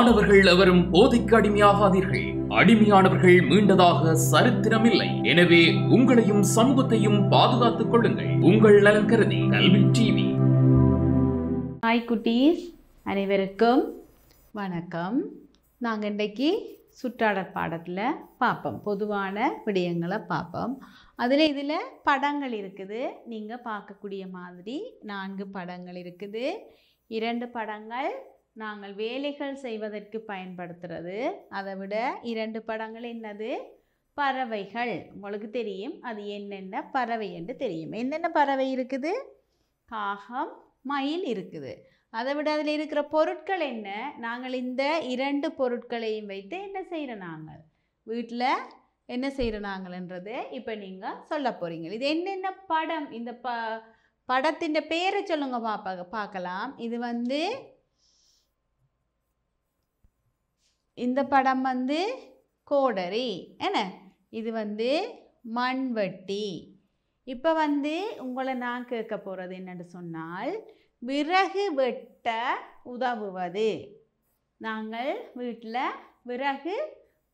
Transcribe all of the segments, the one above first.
மாணவர்கள் எவரும் போதைக்கு அடிமையாகாதீர்கள். அடிமையானவர்கள் மீண்டதாக சரித்திரமில்லை. எனவே உங்களையும் சமூகத்தையும் பாதுகாத்துக் கொள்ளுங்கள். உங்கள் நலன் கருதி கல்வி டிவி. ஹாய் குட்டீஸ், அனைவருக்கும் வணக்கம். நாங்கள் இன்றைக்கு சுற்றாடல் பாடத்தில் பார்ப்போம், பொதுவான விடயங்களை பார்ப்போம். இதில் படங்கள் இருக்குது. நீங்கள் பார்க்கக்கூடிய மாதிரி 4 படங்கள் இருக்குது. 2 படங்கள் நாங்கள் வேலைகள் செய்வதற்கு பயன்படுத்துகிறது. அதை விட 2 படங்கள் என்னது? பறவைகள். உங்களுக்கு தெரியும் அது என்னென்ன பறவை என்று தெரியும். என்னென்ன பறவை இருக்குது? காகம், மயில் இருக்குது. அதை விட அதில் இருக்கிற பொருட்கள் என்ன? நாங்கள் இந்த 2 பொருட்களையும் வைத்து என்ன செய்கிறோம்? நாங்கள் வீட்டில் என்ன செய்கிறோம் நாங்கள்ன்றது இப்போ நீங்கள் சொல்ல போகிறீங்க. இது என்னென்ன படம்? இந்த படத்தின் பேரை சொல்லுங்க பார்க்கலாம். இது இந்த படம் கோடரி என்ன? இது மண்வெட்டி. இப்போ உங்களை நான் கேட்க போகிறது என்னென்னு சொன்னால், விறகு வெட்ட உதவுவது. நாங்கள் வீட்டில் விறகு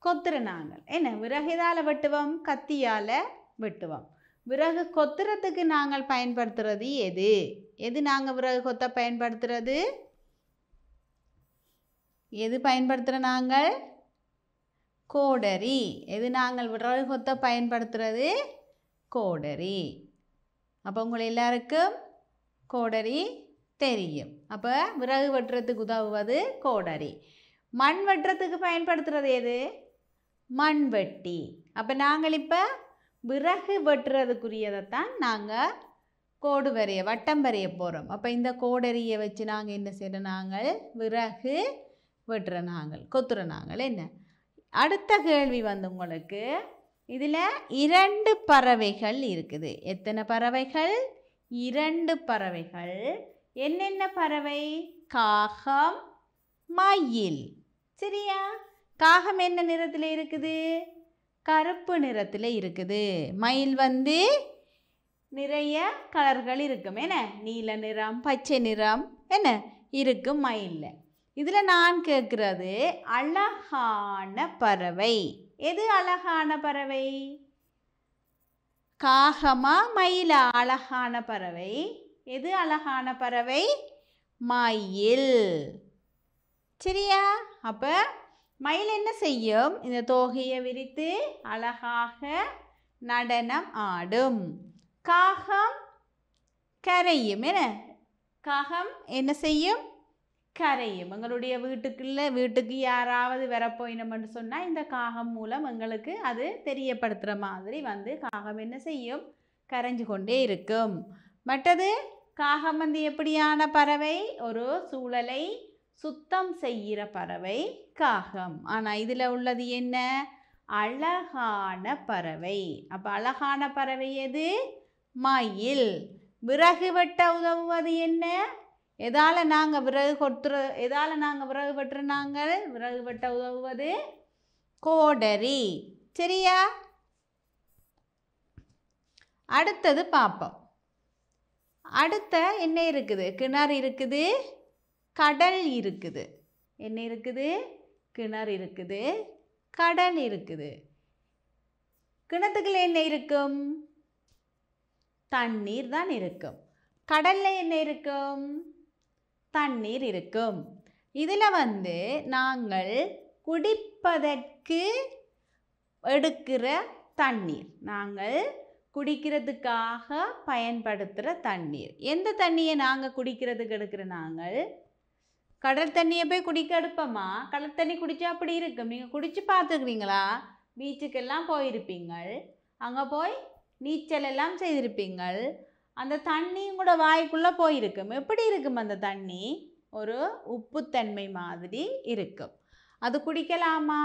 கொத்துற நாங்கள் என்ன? விறகு எதால் வெட்டுவோம்? கத்தியால் வெட்டுவோம். விறகு கொத்துறதுக்கு நாங்கள் பயன்படுத்துறது எது? எது நாங்கள் விறகு கொத்த பயன்படுத்துறது? எது பயன்படுத்துகிற நாங்கள்? கோடரி. எது நாங்கள் விறகு கொத்த பயன்படுத்துறது? கோடரி. அப்போ உங்களை எல்லாருக்கும் கோடரி தெரியும். அப்போ விறகு வெட்டுறதுக்கு உதவுவது கோடரி. மண் வெட்டுறதுக்கு பயன்படுத்துகிறது எது? மண்வெட்டி. அப்போ நாங்கள் இப்போ விறகு வெட்டுறதுக்குரியதைத்தான் நாங்கள் கோடு வரைய, வட்டம் வரைய போகிறோம். அப்போ இந்த கோடரியை வச்சு நாங்கள் என்ன செய்கிறோம்? நாங்கள் விறகு வெட்டுற நாங்கள், கொத்துற நாங்கள் என்ன? அடுத்த கேள்வி உங்களுக்கு, இதில் 2 பறவைகள் இருக்குது. எத்தனை பறவைகள்? 2 பறவைகள். என்னென்ன பறவை? காகம், மயில். சரியா? காகம் என்ன நிறத்தில் இருக்குது? கருப்பு நிறத்தில் இருக்குது. மயில் நிறைய கலர்கள் இருக்கும் என்ன? நீல நிறம், பச்சை நிறம் என்ன இருக்கும் மயிலில். இதில் நான் கேட்குறது அழகான பறவை. எது அழகான பறவை? காகமா மயிலா? அழகான பறவை எது? அழகான பறவை மயில். சரியா? அப்போ மயில் என்ன செய்யும்? இந்த தோகையை விரித்து அழகாக நடனம் ஆடும். காகம் கரையும் என்ன? காகம் என்ன செய்யும்? கரையும். எங்களுடைய வீட்டுக்கு யாராவது வரப்போயினோம்னு சொன்னால் இந்த காகம் மூலம் எங்களுக்கு அது தெரியப்படுத்துகிற மாதிரி காகம் என்ன செய்யும்? கரைஞ்சு கொண்டே இருக்கும். மற்றது காகம் எப்படியான பறவை? ஒரு சூழலை சுத்தம் செய்கிற பறவை காகம். ஆனால் இதில் உள்ளது என்ன? அழகான பறவை. அப்போ அழகான பறவை எது? மயில். விறகு வெட்ட உதவுவது என்ன? எதால் நாங்கள் விறகு வெட்டுற நாங்கள்? விறகு வெட்ட உதவுவது கோடரி. சரியா? அடுத்தது பார்ப்போம். அடுத்த என்ன இருக்குது? கிணறு இருக்குது, கடல் இருக்குது. என்ன இருக்குது? கிணறு இருக்குது, கடல் இருக்குது. கிணத்துக்குள்ள என்ன இருக்கும்? தண்ணீர் தான் இருக்கும். கடலில் என்ன இருக்கும்? தண்ணீர் இருக்கும். இதில் நாங்கள் குடிப்பதற்கு எடுக்கிற தண்ணீர், நாங்கள் குடிக்கிறதுக்காக பயன்படுத்துகிற தண்ணீர். எந்த தண்ணியை நாங்கள் குடிக்கிறதுக்கு எடுக்கிற? நாங்கள் கடல் தண்ணியை போய் குடிக்க எடுப்போமா? கடல் தண்ணி குடித்தா அப்படி இருக்கும். நீங்கள் குடித்து பார்த்துக்கிறீங்களா? பீச்சுக்கெல்லாம் போயிருப்பீங்கள், அங்கே போய் நீச்சல் எல்லாம் செய்திருப்பீங்கள். அந்த தண்ணியும் கூட வாய்க்குள்ளே போயிருக்கும். எப்படி இருக்கும் அந்த தண்ணி? ஒரு உப்புத்தன்மை மாதிரி இருக்கும். அது குடிக்கலாமா?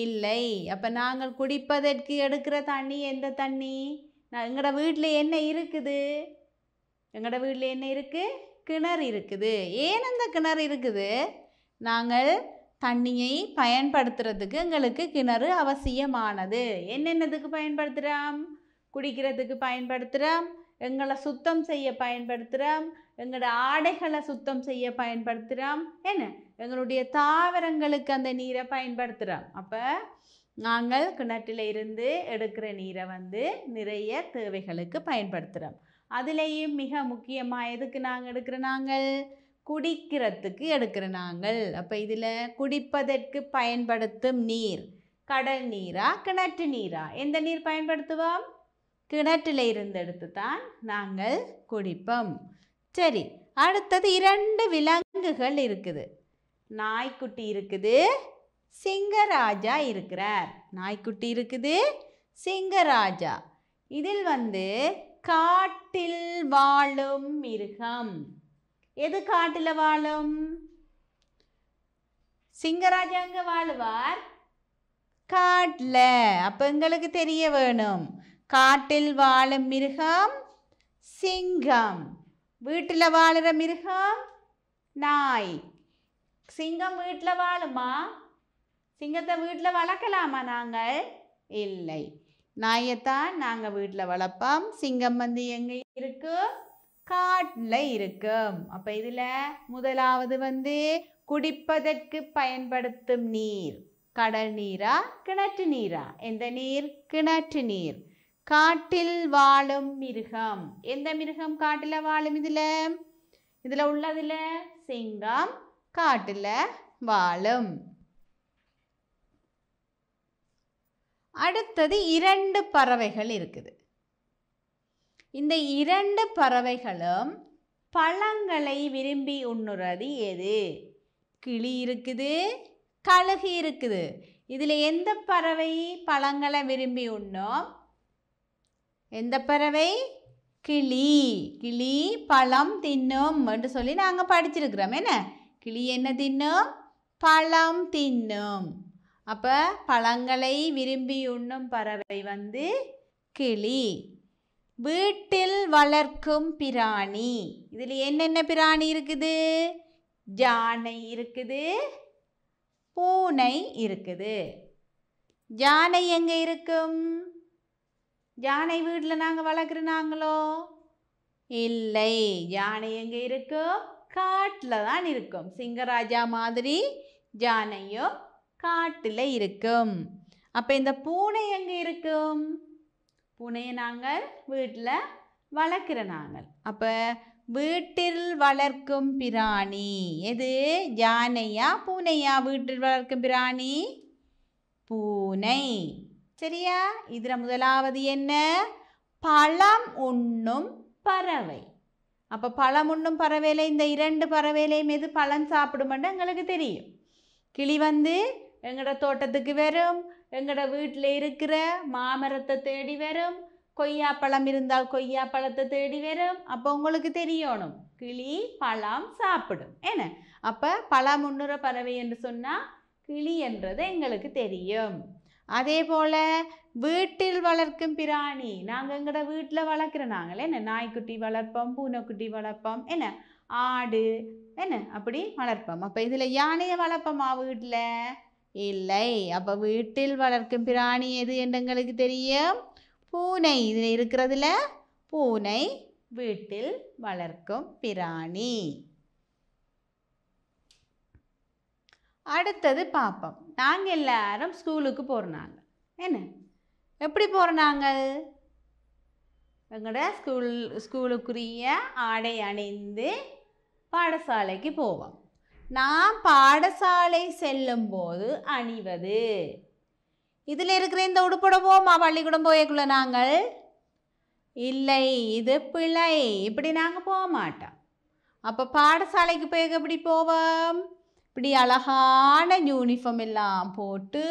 இல்லை. அப்போ நாங்கள் குடிப்பதற்கு எடுக்கிற தண்ணி எந்த தண்ணி? எங்களோட வீட்டில் என்ன இருக்குது? எங்களோட வீட்டில் என்ன இருக்குது? கிணறு இருக்குது. ஏன் அந்த கிணறு இருக்குது? நாங்கள் தண்ணியை பயன்படுத்துறதுக்கு எங்களுக்கு கிணறு அவசியமானது. என்னென்னதுக்கு பயன்படுத்துகிறோம்? குடிக்கிறதுக்கு பயன்படுத்துகிறோம், எங்களை சுத்தம் செய்ய பயன்படுத்துகிறோம், எங்களோட ஆடைகளை சுத்தம் செய்ய பயன்படுத்துகிறோம், என்ன எங்களுடைய தாவரங்களுக்கு அந்த நீரை பயன்படுத்துகிறோம். அப்போ நாங்கள் கிணற்றில் இருந்து எடுக்கிற நீரை வந்து நிறைய தேவைகளுக்கு பயன்படுத்துகிறோம். அதுலேயும் மிக முக்கியமாக எதுக்கு நாங்கள் எடுக்கிற நாங்கள் குடிக்கிறதுக்கு எடுக்கிற நாங்கள். அப்போ இதில் குடிப்பதற்கு பயன்படுத்தும் நீர் கடல் நீரா கிணற்று நீரா? எந்த நீர் பயன்படுத்துவோம்? கிணற்றில் இருந்து எடுத்து தான் நாங்கள் குடிப்போம். சரி, அடுத்தது 2 விலங்குகள் இருக்குது. நாய்க்குட்டி இருக்குது, சிங்கராஜா இருக்கிறார். நாய்க்குட்டி இருக்குது, சிங்கராஜா. இதில் வந்து காட்டில் வாழும் மிருகம் எது? காட்டில் வாழும். சிங்கராஜா எங்க வாழுவார்? காட்டில். அப்போ எங்களுக்கு தெரிய வேணும், காட்டில் வாழும் மிருகம் சிங்கம். வீட்டில் வாழுற மிருகம் நாய். சிங்கம் வீட்டில் வாழுமா? சிங்கத்தை வீட்டில் வளர்க்கலாமா நாங்கள்? இல்லை. நாயைத்தான் நாங்கள் வீட்டில் வளர்ப்போம். சிங்கம் வந்து எங்கே இருக்கும்? காட்டில் இருக்கும். அப்போ இதில் முதலாவது வந்து குடிப்பதற்கு பயன்படுத்தும் நீர் கடல் நீரா கிணற்று நீரா? எந்த நீர்? கிணற்று நீர். காட்டில் வாழும் மிருகம் எந்த மிருகம் காட்டில் வாழும்? இதில் உள்ளதில் சிங்கம் காட்டில் வாழும். அடுத்தது 2 பறவைகள் இருக்குது. இந்த 2 பறவைகளும் பழங்களை விரும்பி உண்ணுறது எது? கிளி இருக்குது, கழுகு இருக்குது. இதில் எந்த பறவை பழங்களை விரும்பி உண்ணும்? எந்த பறவை? கிளி. கிளி பழம் தின்னும் என்று சொல்லி நாங்கள் படிச்சிருக்கிறோம். என்ன? கிளி என்ன தின்னும்? பழம் தின்னும். அப்போ பழங்களை விரும்பி உண்ணும் பறவை வந்து கிளி. வீட்டில் வளர்க்கும் பிராணி. இதில் என்னென்ன பிராணி இருக்குது? யானை இருக்குது, பூனை இருக்குது. யானை எங்கே இருக்கும்? யானை வீட்டில் நாங்கள் வளர்க்குறாங்களோ? இல்லை. யானை எங்கே இருக்கும்? காட்டில் தான் இருக்கும். சிங்கராஜா மாதிரி யானையும் காட்டில் இருக்கும். அப்போ இந்த பூனை எங்கே இருக்கும்? பூனையை நாங்கள் வீட்டில் வளர்க்குற நாங்கள். அப்போ வீட்டில் வளர்க்கும் பிராணி எது? யானையா பூனையா? வீட்டில் வளர்க்கும் பிராணி பூனை. சரியா? இதில் முதலாவது என்ன? பழம் உண்ணும் பறவை. அப்போ பழம் உண்ணும் பறவையில் இந்த 2 பறவையிலையும் எது பழம் சாப்பிடுமென்று எங்களுக்கு தெரியும். கிளி வந்து எங்களோட தோட்டத்துக்கு வரும், எங்களோட வீட்டில் இருக்கிற மாமரத்தை தேடி வரும், கொய்யாப்பழம் இருந்தால் கொய்யாப்பழத்தை தேடி வரும். அப்போ உங்களுக்கு தெரியணும் கிளி பழம் சாப்பிடும். என்ன? அப்போ பழம் உண்ணுற பறவை என்று சொன்னால் கிளி என்றது எங்களுக்கு தெரியும். அதே போல் வீட்டில் வளர்க்கும் பிராணி நாங்கள் எங்களோட வீட்டில் வளர்க்குற நாங்கள் என்ன? நாய்க்குட்டி வளர்ப்போம், பூனைக்குட்டி வளர்ப்போம், என்ன ஆடு என்ன அப்படி வளர்ப்போம். அப்போ இதில் யானையை வளர்ப்போமா வீட்டில்? இல்லை. அப்போ வீட்டில் வளர்க்கும் பிராணி எது என்று எங்களுக்கு தெரியும்? பூனை. இதில் இருக்கிறதுல பூனை வீட்டில் வளர்க்கும் பிராணி. அடுத்தது பார்ப்போம். நாங்கள் எல்லாரும் ஸ்கூலுக்கு போகிறாங்க. என்ன எப்படி போகிறாங்க? எங்களோட ஸ்கூலுக்குரிய ஆடை அணிந்து பாடசாலைக்கு போவோம். நான் பாடசாலை செல்லும்போது அணிவது இதில் இருக்கிற இந்த உடுப்போட போமா பள்ளிக்கூடம் போயக்குள்ள நாங்கள்? இல்லை, இது பிழை. இப்படி நாங்கள் போக மாட்டோம். அப்போ பாடசாலைக்கு போய் எப்படி போவோம்? இப்படி அழகான யூனிஃபார்ம் எல்லாம் போட்டு,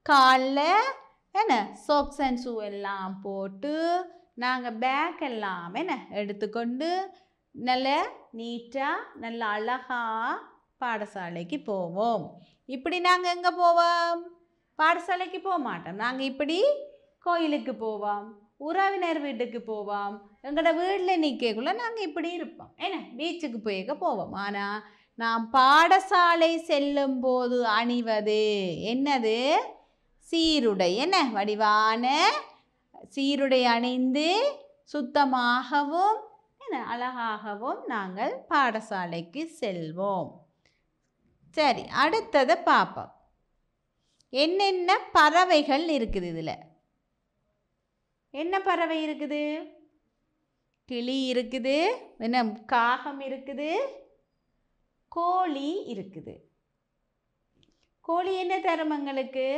காலில் என்ன சாக்ஸ் அண்ட் ஷூ எல்லாம் போட்டு, நாங்கள் பேக் எல்லாம் என்ன எடுத்துக்கொண்டு நல்ல நீட்டாக நல்ல அழகாக பாடசாலைக்கு போவோம். இப்படி நாங்கள் எங்கே போவோம்? பாடசாலைக்கு போக மாட்டோம். நாங்கள் இப்படி கோயிலுக்கு போவோம், உறவினர் வீட்டுக்கு போவோம், எங்களோட வீட்டில் நிற்கக்குள்ள நாங்கள் இப்படி இருப்போம். என்ன பீச்சுக்கு போய்க்க போவோம். ஆனால் நாம் பாடசாலை செல்லும் போது அணிவது என்னது? சீருடை. என்ன வடிவான சீருடை அணிந்து சுத்தமாகவும் என்ன அழகாகவும் நாங்கள் பாடசாலைக்கு செல்வோம். சரி, அடுத்ததை பார்ப்போம். என்னென்ன பறவைகள் இருக்குது இதில்? என்ன பறவை இருக்குது? கிளி இருக்குது, என்ன காகம் இருக்குது, கோழி இருக்குது. கோழி என்ன தரும் எங்களுக்கு?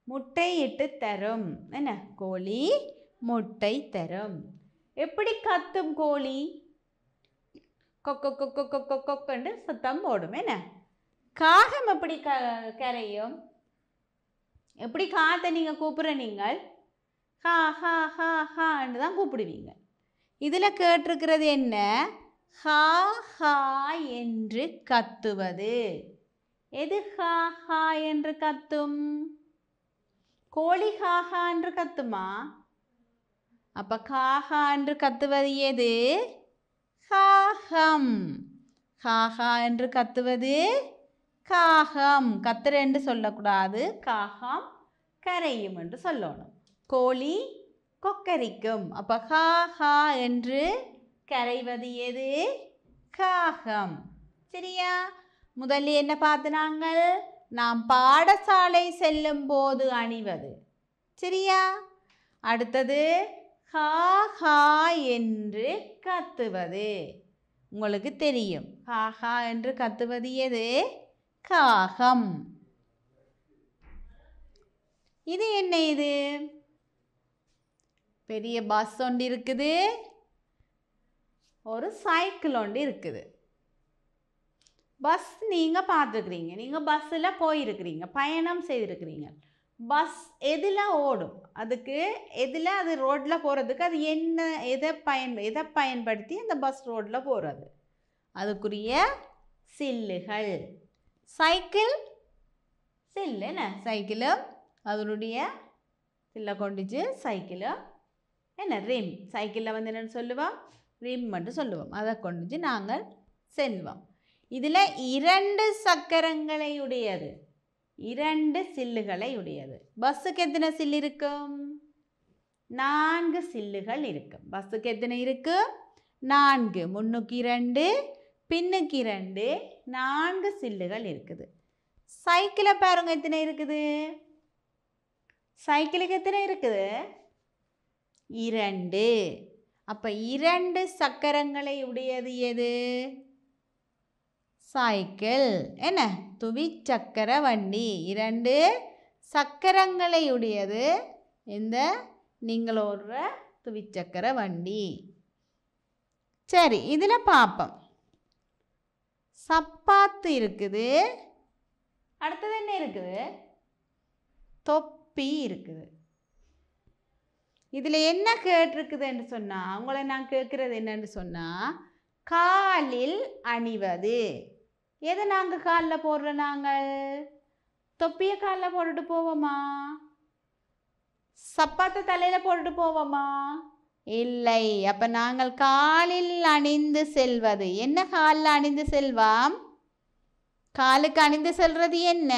முட்டை இட்டு தரும். என்ன? கோழி முட்டை தரும். எப்படி கத்தும் கோழி? கொக்கு கொக்கு கொக்கு கொக்குன்னு சத்தம் போடும். என்ன? காகம் எப்படி கரையும்? எப்படி காத்த நீங்கள் கூப்பிட்ற? நீங்கள் ஹா ஹா ஹா ஹான்னு தான் கூப்பிடுவீங்க. இதில் கேட்டிருக்கிறது என்ன? ஹா ஹா என்று கத்துவது. எது ஹா ஹா என்று கத்தும்? கோழி ஹா ஹா என்று கத்துமா? அப்போ ஹா ஹா என்று கத்துவது எது? காகம். ஹா ஹா என்று கத்துவது காகம். கத்துற என்று சொல்லக்கூடாது, காகம் கரையும் என்று சொல்லணும். கோழி கொக்கரிக்கும். அப்போ ஹா ஹா என்று கரைவது எது? காகம். சரியா? முதல்ல என்ன பார்த்து நாங்கள்? நாம் பாடசாலை செல்லும் போது அணிவது. சரியா? அடுத்தது ஹா ஹா என்று கத்துவது. உங்களுக்கு தெரியும், ஹா ஹா என்று கத்துவது எது? காகம். இது என்ன? இது பெரிய பஸ் ஒன்று இருக்குது, ஒரு சைக்கிள் ஒன்று இருக்குது. பஸ் நீங்கள் பார்த்துருக்குறீங்க, நீங்கள் பஸ்ஸில் போயிருக்கிறீங்க, பயணம் செய்திருக்கிறீங்க. பஸ் எதில் ஓடும்? அதுக்கு எதில் அது ரோட்டில் போகிறதுக்கு அது என்ன, எதை பயன்படுத்தி அந்த பஸ் ரோட்டில் போகிறது? அதுக்குரிய சில்லுகள். சைக்கிள் சில்லு. என்ன? சைக்கிளும் அதனுடைய சில்லை கொண்டுச்சு. சைக்கிளும் என்ன? ரிம். சைக்கிளில் வந்து என்னென்னு சொல்லுவோம்? ரிம் மட்டும் சொல்லுவோம். அதை கொண்டுச்சு நாங்கள் செல்வோம். இதில் 2 சக்கரங்களை உடையது, 2 சில்லுகளை உடையது. பஸ்ஸுக்கு எத்தனை சில்லு இருக்கும்? 4 சில்லுகள் இருக்கும். பஸ்ஸுக்கு எத்தனை இருக்கு? 4. முன்னுக்கு 2, பின்னுக்கு 2, 4 சில்லுகள் இருக்குது. சைக்கிளை பாருங்க, எத்தனை இருக்குது? சைக்கிளுக்கு எத்தனை இருக்குது? 2. அப்போ 2 சக்கரங்களை உடையது எது? சைக்கிள். என்ன? துவிச்சக்கர வண்டி. 2 சக்கரங்களை உடையது இந்த நீங்கள் ஓடுற துவிச்சக்கர வண்டி. சரி, இதில் பார்ப்போம். சப்பாத்து இருக்குது. அடுத்தது என்ன இருக்குது? தொப்பி இருக்குது. இதில் என்ன கேட்டிருக்குதுன்னு சொன்னால், உங்களை நான் கேட்குறது என்னன்னு சொன்னால், காலில் அணிவது. எதை நாங்கள் காலில் போடுறோம்? நாங்கள் தொப்பியை காலில் போட்டுட்டு போவோமா? சப்பாத்தை தலையில் போட்டுட்டு போவோமா? இல்லை. அப்போ நாங்கள் காலில் அணிந்து செல்வது என்ன? காலில் அணிந்து செல்வோம். காலுக்கு அணிந்து செல்வது என்ன?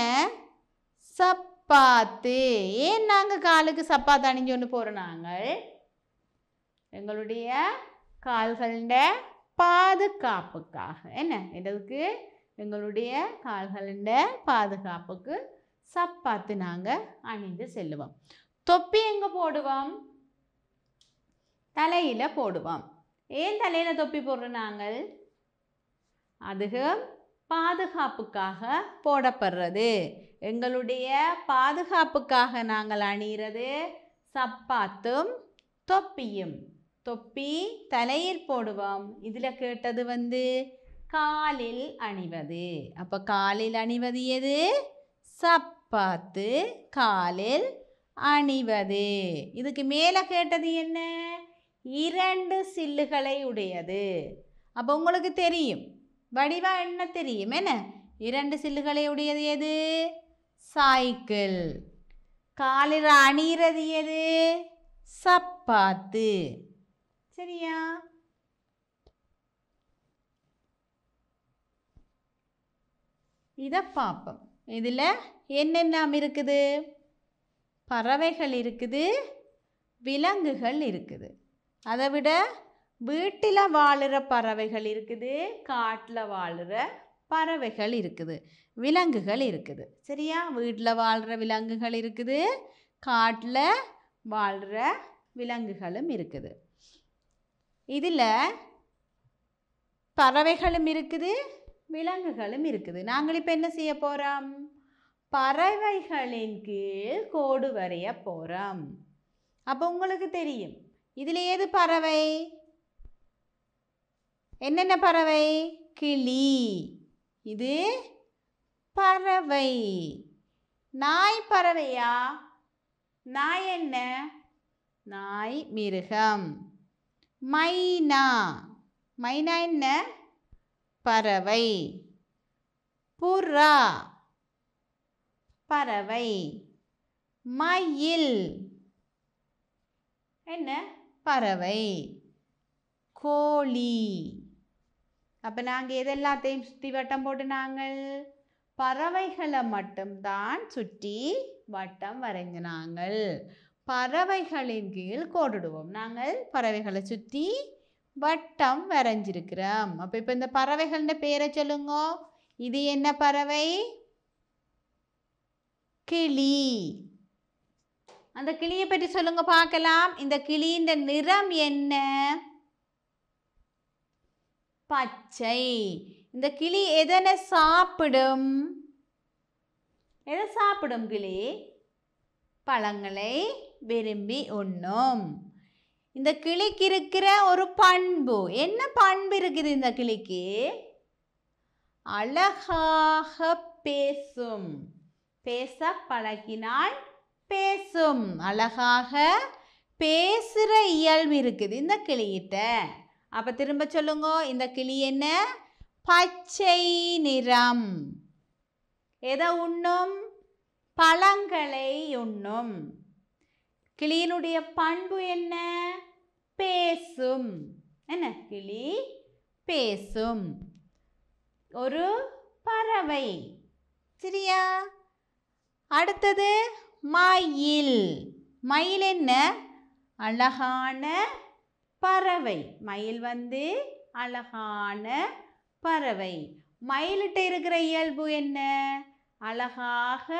சப்பாத்து. ஏன் நாங்கள் காலுக்கு சப்பாத்து அணிஞ்சு கொண்டு போகிறோம்? நாங்கள் எங்களுடைய கால்கள பாதுகாப்புக்காக. என்ன? எங்களுக்கு எங்களுடைய கால்கள பாதுகாப்புக்கு சப்பாத்து நாங்கள் அணிந்து செல்லுவோம். தொப்பி எங்கே போடுவோம்? தலையில் போடுவோம். ஏன் தலையில் தொப்பி போடுறோம் நாங்கள்? அதுவும் பாதுகாப்புக்காக போடப்படுறது. எங்களுடைய பாதுகாப்புக்காக நாங்கள் அணிகிறது சப்பாத்தும் தொப்பியும். தொப்பி தலையில் போடுவோம். இதில் கேட்டது வந்து காலில் அணிவது. அப்போ காலில் அணிவது எது? சப்பாத்து. காலில் அணிவது. இதுக்கு மேலே கேட்டது என்ன? 2 சில்லுகளை உடையது. அப்போ உங்களுக்கு தெரியும், வடிவா என்ன தெரியும்? என்ன? 2 சில்லுகளை உடையது எது? சைக்கிள். காலில் அணிகிறது எது? சப்பாத்து. சரியா? இதை பார்ப்போம். இதில் என்னென்ன இருக்குது? பறவைகள் இருக்குது, விலங்குகள் இருக்குது. அதை விட வீட்டில் வாழுற பறவைகள் இருக்குது, காட்டில் வாழுற பறவைகள் இருக்குது, விலங்குகள் இருக்குது. சரியா? வீட்டில் வாழ்கிற விலங்குகள் இருக்குது, காட்டில் வாழ்கிற விலங்குகளும் இருக்குது. இதில் பறவைகளும் இருக்குது, விலங்குகளும் இருக்குது. நாங்கள் இப்போ என்ன செய்ய போகிறோம்? பறவைகளின் கீழ் கோடு வரைய போகிறோம். அப்போ உங்களுக்கு தெரியும் இதில் ஏது பறவை? என்னென்ன பறவை? கிளி, இது பறவை. நாய் பறவையா? நாய் என்ன? நாய் மிருகம். மைனா, மைனா என்ன? பறவை. புறா பறவை. மயில் என்ன? பறவை. கோழி. அப்போ நாங்கள் எதெல்லாத்தையும் சுற்றி வட்டம் போட்டு நாங்கள் பறவைகளை மட்டும்தான் சுற்றி வட்டம் வரைஞ்ச நாங்கள் பறவைகளின் கீழ் கோடிடுவோம். நாங்கள் பறவைகளை சுற்றி வட்டம் வரைஞ்சிருக்கிறோம். அப்போ இப்போ இந்த பறவைகளோட பேரை சொல்லுங்க. இது என்ன பறவை? கிளி. அந்த கிளியை பற்றி சொல்லுங்க பார்க்கலாம். இந்த கிளியின் நிறம் என்ன? பச்சை. இந்த கிளி எதனை சாப்பிடும்? எதை சாப்பிடும் கிளி? பழங்களை விரும்பி உண்ணும். இந்த கிளிக்கு இருக்கிற ஒரு பண்பு, என்ன பண்பு இருக்குது இந்த கிளிக்கு? அழகாக பேசும். பேச பழகினால் பேசும். அழகாக பேசுகிற இயல்பு இருக்குது இந்த கிளியிட்ட. அப்போ திரும்ப சொல்லுங்க. இந்த கிளி என்ன? பச்சை நிறம். எதை உண்ணும்? பழங்களை உண்ணும். கிளியினுடைய பண்பு என்ன? பேசும். என்ன? கிளி பேசும். ஒரு பறவை. சரியா? அடுத்தது மயில். மயில் என்ன? அழகான பறவை. மயில் வந்து அழகான பறவை. மயிலிட்ட இருக்கிற இயல்பு என்ன? அழகாக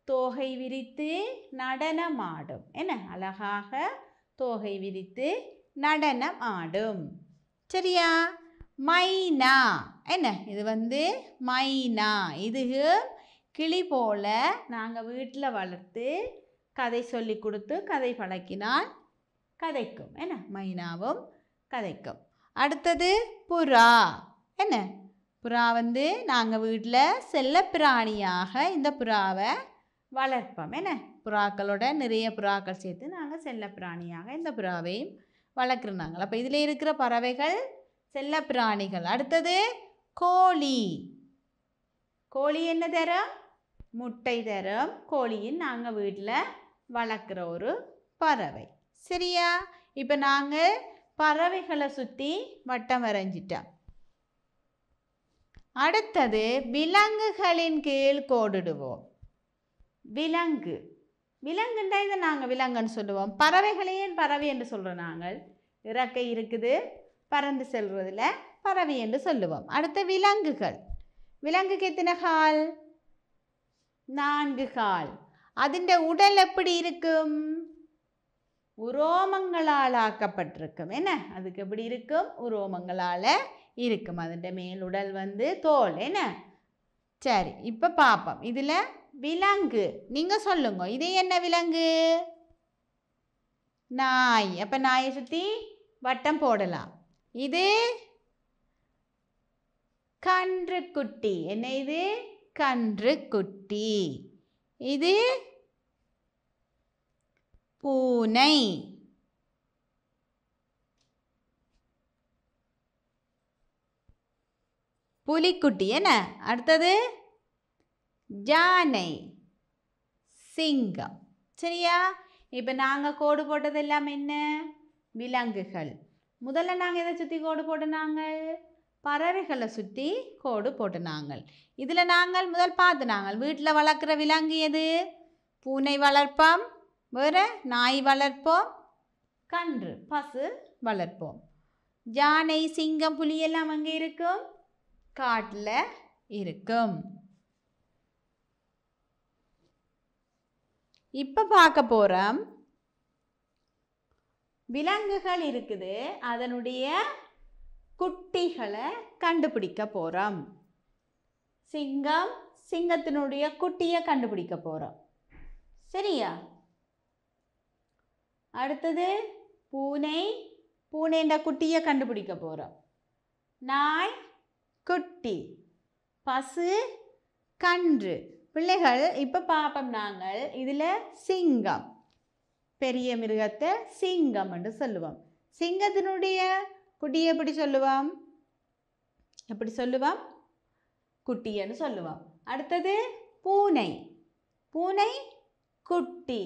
தோகை விரித்து நடனம் ஆடும். என்ன? அழகாக தோகை விரித்து நடனம் ஆடும். சரியா? மைனா என்ன? இது வந்து மைனா. இது கிளி போல நாங்கள் வீட்டில் வளர்த்து கதை சொல்லி கொடுத்து கதை பழக்கினால் கதைக்கும். என்ன? மைனாவும் கதைக்கும். அடுத்தது புறா. என்ன? புறா வந்து நாங்கள் வீட்டில் செல்ல பிராணியாக இந்த புறாவை வளர்ப்போம். என்ன? புறாக்களோட நிறைய புறாக்கள் சேர்த்து நாங்கள் செல்ல பிராணியாக இந்த புறாவையும் வளர்க்குறாங்க. அப்போ இதில் இருக்கிற பறவைகள் செல்ல பிராணிகள். அடுத்தது கோழி. கோழி என்ன தரும்? முட்டை தரும். கோழியின் நாங்கள் வீட்டில் வளர்க்குற ஒரு பறவை. சரியா? இப்போ நாங்கள் பறவைகளை சுற்றி வட்டம் வரைஞ்சிட்டோம். அடுத்தது விலங்குகளின் கீழ் கோடிடுவோம். விலங்கு. விலங்குண்டா இதை நாங்கள் விலங்குன்னு சொல்லுவோம். பறவைகளையே பறவை என்று சொல்கிறோம். நாங்கள் இறக்கை இருக்குது, பறந்து செல்வதில் பறவை என்று சொல்லுவோம். அடுத்த விலங்குகள். விலங்குக்கு எத்தனை கால்? 4 கால். அதிൻ്റെ உடல் எப்படி இருக்கும்? உரோமங்களால் ஆக்கப்பட்டிருக்கும். என்ன? அதுக்கு எப்படி இருக்கும்? உரோமங்களால் இருக்கும். அதிൻ്റെ மேலுடல் வந்து தோல். என்ன? சரி, இப்போ பார்ப்போம். இதில் விலங்கு நீங்கள் சொல்லுங்க. இது என்ன விலங்கு? நாய். அப்போ நாயை சுற்றி வட்டம் போடலாம். இது கன்றுக்குட்டி. என்ன இது? கன்றுக்குட்டி. இது பூனை. புலிக்குட்டி. என்ன? அடுத்தது யானை, சிங்கம். சரியா? இப்போ நாங்கள் கோடு போட்டதெல்லாம் என்ன? விலங்குகள். முதல்ல நாங்கள் எதை சுற்றி கோடு போட்டுனாங்க? பறவைகளை சுற்றி கோடு போட்டுனாங்க. இதில் நாங்கள் முதல் பார்த்துனாங்க வீட்டில் வளர்க்குற விலங்கு எது? பூனை வளர்ப்போம். வேறு நாய் வளர்ப்போம். கன்று பசு வளர்ப்போம். யானை, சிங்கம், புலி எல்லாம் அங்கே இருக்கும். காட்டில் இருக்கும். இப்போ பார்க்க போகிறோம், விலங்குகள் இருக்குது, அதனுடைய குட்டிகளை கண்டுபிடிக்க போகிறோம். சிங்கம், சிங்கத்தினுடைய குட்டியை கண்டுபிடிக்க போகிறோம். சரியா? அடுத்தது பூனை, பூனைன்ற குட்டியை கண்டுபிடிக்க போகிறோம். நாய் குட்டி, பசு கன்று. பிள்ளைகள் இப்போ பார்ப்போம், நாங்கள் இதில் சிங்கம், பெரிய மிருகத்தை சிங்கம் என்று சொல்லுவோம். சிங்கத்தினுடைய குட்டியை எப்படி சொல்லுவோம்? எப்படி சொல்லுவோம்? குட்டின்னு சொல்லுவோம். அடுத்தது பூனை, பூனை குட்டி.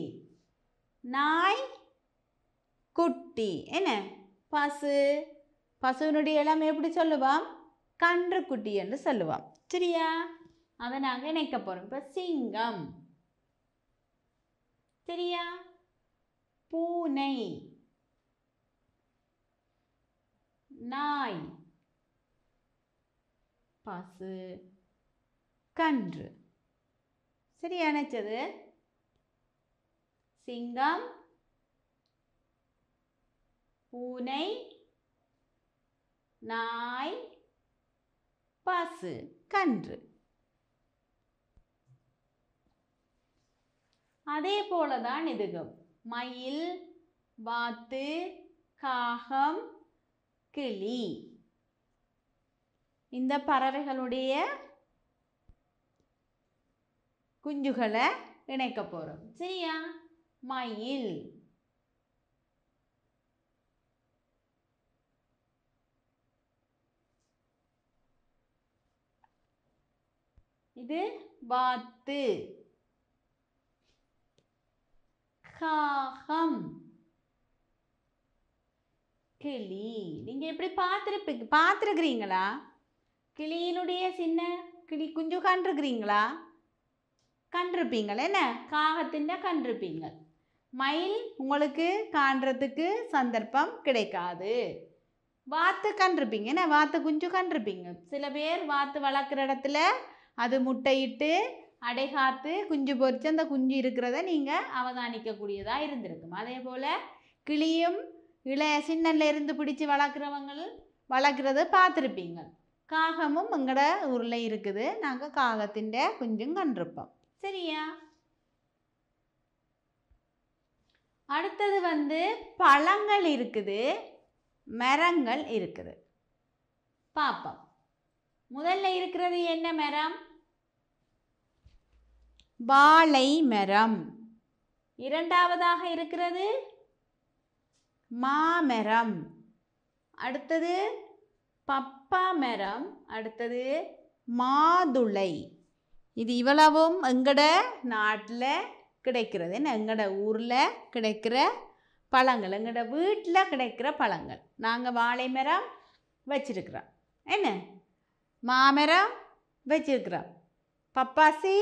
நாய் குட்டி. என்ன? பசு, பசுவினுடைய எல்லாம் எப்படி சொல்லுவோம்? கன்று குட்டி என்று சொல்லுவோம். சரியா? அதை நாங்கள் இணைக்க போகிறோம். இப்போ சிங்கம், சரியா? பூனை, நாய், பசு, கன்று. சரியா நினைச்சது? சிங்கம், பூனை, நாய், பசு, கன்று. அதே போலதான் இதுகும். மயில், வாத்து, காகம், கிளி. இந்த பறவைகளுடைய குஞ்சுகளை இணைக்க போறோம். சரியா? மயில், இது வாத்து, காகம், கிளி. நீங்க எப்படி பார்த்துருக்கிறீங்களா? கிளியினுடைய சின்ன கிளி குஞ்சு கண்டிருக்கிறீங்களா? கண்டிருப்பீங்கள். என்ன? காகத்தின் கண்டிருப்பீங்க. மயில் உங்களுக்கு காண்றதுக்கு சந்தர்ப்பம் கிடைக்காது. வாத்து கண்டிருப்பீங்க. என்ன? வாத்து குஞ்சு கண்டிருப்பீங்க. சில பேர் வாத்து வளர்க்குற இடத்துல அது முட்டையிட்டு அடைகாத்து குஞ்சு பொறிச்சு அந்த குஞ்சு இருக்கிறத நீங்கள் அவதானிக்கக்கூடியதாக இருந்திருக்கும். அதே போல் கிளியும் சின்னல்ல இருந்து பிடிச்சி வளர்க்குறத பார்த்துருப்பீங்க. காகமும் எங்களோட ஊரில் இருக்குது. நாங்கள் காகத்தின் குஞ்சும் கண்டிருப்போம். சரியா? அடுத்தது பழங்கள் இருக்குது, மரங்கள் இருக்குது. பார்ப்போம். முதல்ல இருக்கிறது என்ன மரம்? வாழை மரம். இரண்டாவதாக இருக்கிறது மாமரம். அடுத்தது பப்பா மரம். அடுத்தது மாதுளை. இது இவ்வளவும் எங்கட நாட்டில் கிடைக்கிறது. என்ன? எங்கட ஊரில் கிடைக்கிற பழங்கள், எங்கட வீட்டில் கிடைக்கிற பழங்கள். நாங்கள் வாழை மரம் வச்சிருக்கிறோம். என்ன? மாமரம் வச்சிருக்கிறோம், பப்பாசி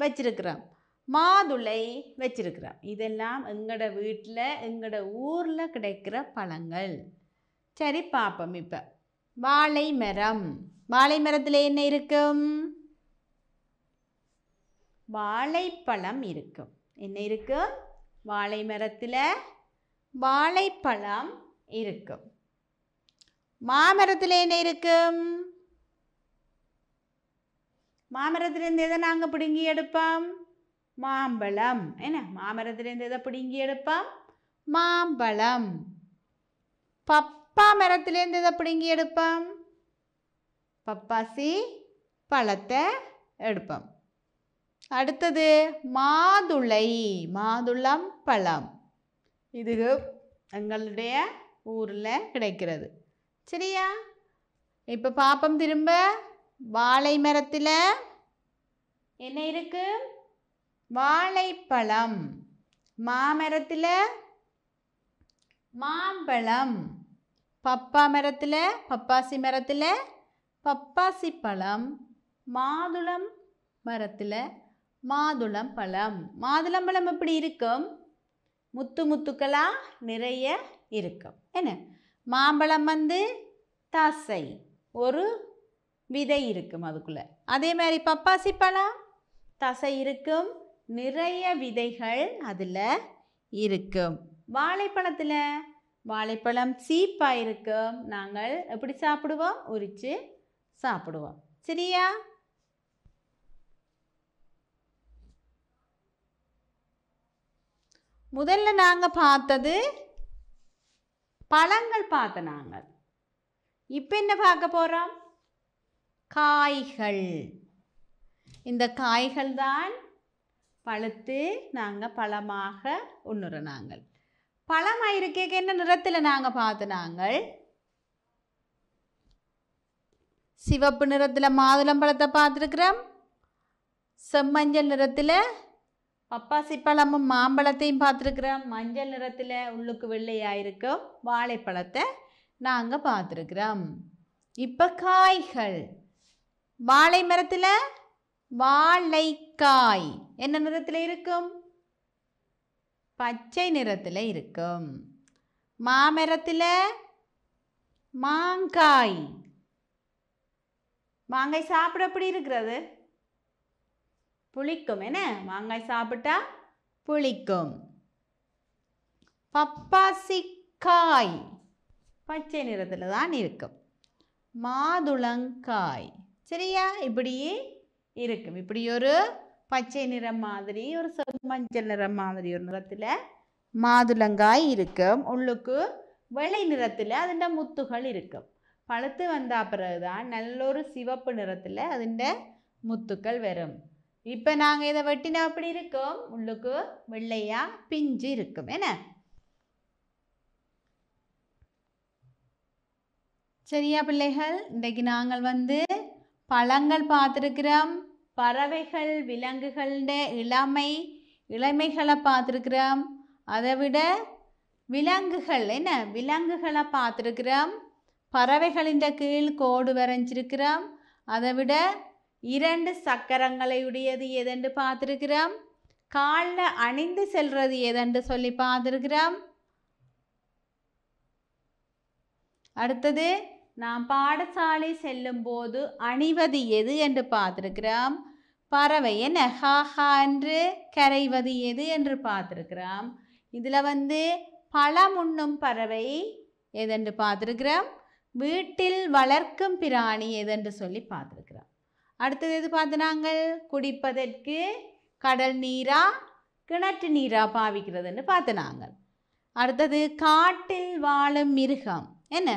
வச்சிருக்கிறோம், மாதுளை வச்சிருக்கிறோம். இதெல்லாம் எங்களோட வீட்டில் எங்களோட ஊரில் கிடைக்கிற பழங்கள். சரி, பார்ப்போம். இப்போ வாழை மரம். வாழை மரத்தில் என்ன இருக்கும்? வாழைப்பழம் இருக்கும். என்ன இருக்கும்? வாழை மரத்தில் வாழைப்பழம் இருக்கும். மாமரத்தில் என்ன இருக்கும்? மாமரத்திலிருந்து எதை நாங்கள் பிடுங்கி எடுப்போம்? மாம்பழம். என்ன? மாமரத்திலிருந்து எதை பிடுங்கி எடுப்போம்? மாம்பழம். பப்பா மரத்திலிருந்து எதை பிடுங்கி எடுப்போம்? பப்பாசி பழத்தை எடுப்போம். அடுத்தது மாதுளை, மாதுளம் பழம். இது எங்களுடைய ஊரில் கிடைக்கிறது. சரியா? இப்போ பார்ப்போம் திரும்ப. வாழை மரத்தில் என்ன இருக்கு? வாழைப்பழம். மாமரத்தில் மாம்பழம். பப்பா மரத்தில் பப்பாசி மரத்தில் பப்பாசி பழம். மாதுளம் மரத்தில் மாதுளம் பழம். மாதுளம் பழம் எப்படி இருக்கும்? முத்து முத்துக்களாக நிறைய இருக்கும். என்ன? மாம்பழம் தசை, ஒரு விதை இருக்கும் அதுக்குள்ளே. அதே மாதிரி பப்பாசி பழம் தசை இருக்கும், நிறைய விதைகள் அதில் இருக்கும். வாழைப்பழத்தில் வாழைப்பழம் சீப்பாக இருக்கும், நாங்கள் எப்படி சாப்பிடுவோம்? உரித்து சாப்பிடுவோம். சரியா? முதல்ல நாங்கள் பார்த்தது பழங்கள் பார்த்த நாங்கள். இப்போ என்ன பார்க்க போகிறோம்? காய்கள். இந்த காய்கள் தான் பழுத்து நாங்கள் பழமாக உண்ணுறோம். நாங்கள் பழமாக இருக்க என்ன நிறத்தில் நாங்கள் பார்த்த நாங்கள்? சிவப்பு நிறத்தில் மாதுளம்பழத்தை பார்த்துருக்குறோம், செம்மஞ்சள் நிறத்தில் பப்பாசி பழமும் மாம்பழத்தையும் பார்த்துருக்குறோம், மஞ்சள் நிறத்தில் உள்ளுக்கு வெள்ளையாக இருக்கும் வாழைப்பழத்தை நாங்கள் பார்த்துருக்குறோம். இப்போ காய்கள். வாழை மரத்தில் வாழைக்காய் என்ன நிறத்தில் இருக்கும்? பச்சை நிறத்தில் இருக்கும். மாமரத்தில் மாங்காய். மாங்காய் சாப்பிட எப்படி இருக்கிறது? புளிக்கும். என்ன? மாங்காய் சாப்பிட்டா புளிக்கும். பப்பாசிக்காய் பச்சை நிறத்தில் தான் இருக்கும். மாதுளங்காய். சரியா? இப்படியே இருக்கும். இப்படி ஒரு பச்சை நிறம் மாதிரி, ஒரு மஞ்சள் நிறம் மாதிரி ஒரு நிறத்தில் மாதுளங்காய் இருக்கும். உள்ளுக்கு வெள்ளை நிறத்தில் அதிண்ட முத்துகள் இருக்கும். பழுத்து வந்த பிறகுதான் நல்லொரு சிவப்பு நிறத்தில் அதிண்ட முத்துக்கள் வரும். இப்போ நாங்கள் இதை வெட்டினா அப்படி இருக்கும், உள்ளுக்கு வெள்ளையா பிஞ்சு இருக்கும். என்ன? சரியா பிள்ளைகள்? இன்றைக்கு நாங்கள் பழங்கள் பார்த்துருக்கிறோம், பறவைகள் விலங்குகளோட இளமைகளை பார்த்துருக்கிறோம், அதை விட விலங்குகள் என்ன விலங்குகளை பார்த்துருக்கிறோம், பறவைகளின் கீழ் கோடு வரைஞ்சிருக்கிறோம், அதை விட 2 சக்கரங்களையுடையது எதென்று பார்த்துருக்கிறோம், காலில் அணிந்து செல்வது எதென்று சொல்லி பார்த்துருக்கிறோம். அடுத்தது நாம் பாடசாலை செல்லும் போது அணிவது எது என்று பார்த்துருக்கிறோம். பறவை என்ன ஹாஹா என்று கரைவது எது என்று பார்த்துருக்கிறோம். இதில் பழம் உண்ணும் பறவை எதென்று பார்த்துருக்கிறோம். வீட்டில் வளர்க்கும் பிராணி எதென்று சொல்லி பார்த்துருக்கிறோம். அடுத்தது எது பார்த்து நாங்கள்? குடிப்பதற்கு கடல் நீரா கிணற்று நீரா பாவிக்கிறதுன்னு பார்த்து நாங்கள். அடுத்தது காட்டில் வாழும் மிருகம் என்ன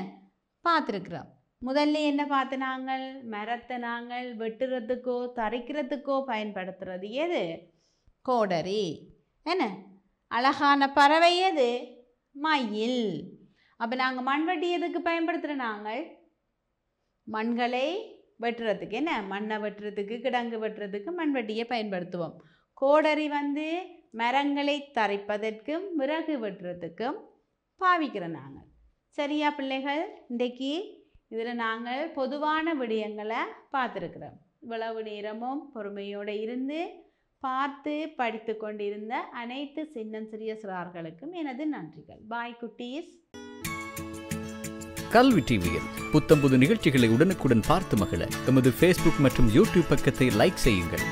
பார்த்துருக்குறோம். முதல்ல என்ன பார்த்து நாங்கள்? மரத்தை நாங்கள் வெட்டுறதுக்கோ தரிக்கிறதுக்கோ பயன்படுத்துறது எது? கோடரி. என்ன? அழகான பறவை எது? மயில். அப்போ நாங்கள் மண்வெட்டி எதுக்கு பயன்படுத்துகிறோம்? நாங்கள் மண்களை வெட்டுறதுக்கு, என்ன மண்ணை வெட்டுறதுக்கு, கிடங்கு வெட்டுறதுக்கு மண்வெட்டியை பயன்படுத்துவோம். கோடரி மரங்களை தரிப்பதற்கும் விறகு வெட்டுறதுக்கும் பாவிக்கிறோம் நாங்கள். சரியா பிள்ளைகள்? இன்றைக்கு இதில் நாங்கள் பொதுவான விடயங்களை பார்த்துருக்குறோம். இவ்வளவு நேரமும் பொறுமையோடு இருந்து பார்த்து படித்து கொண்டிருந்த அனைத்து சிறிய சிறார்களுக்கும் எனது நன்றிகள். பாய் குட்டீஸ். கல்வி டிவியில் புத்தம்புது நிகழ்ச்சிகளை உடனுக்குடன் பார்த்து மகிழ எமது Facebook மற்றும் YouTube பக்கத்தை லைக் செய்யுங்கள்.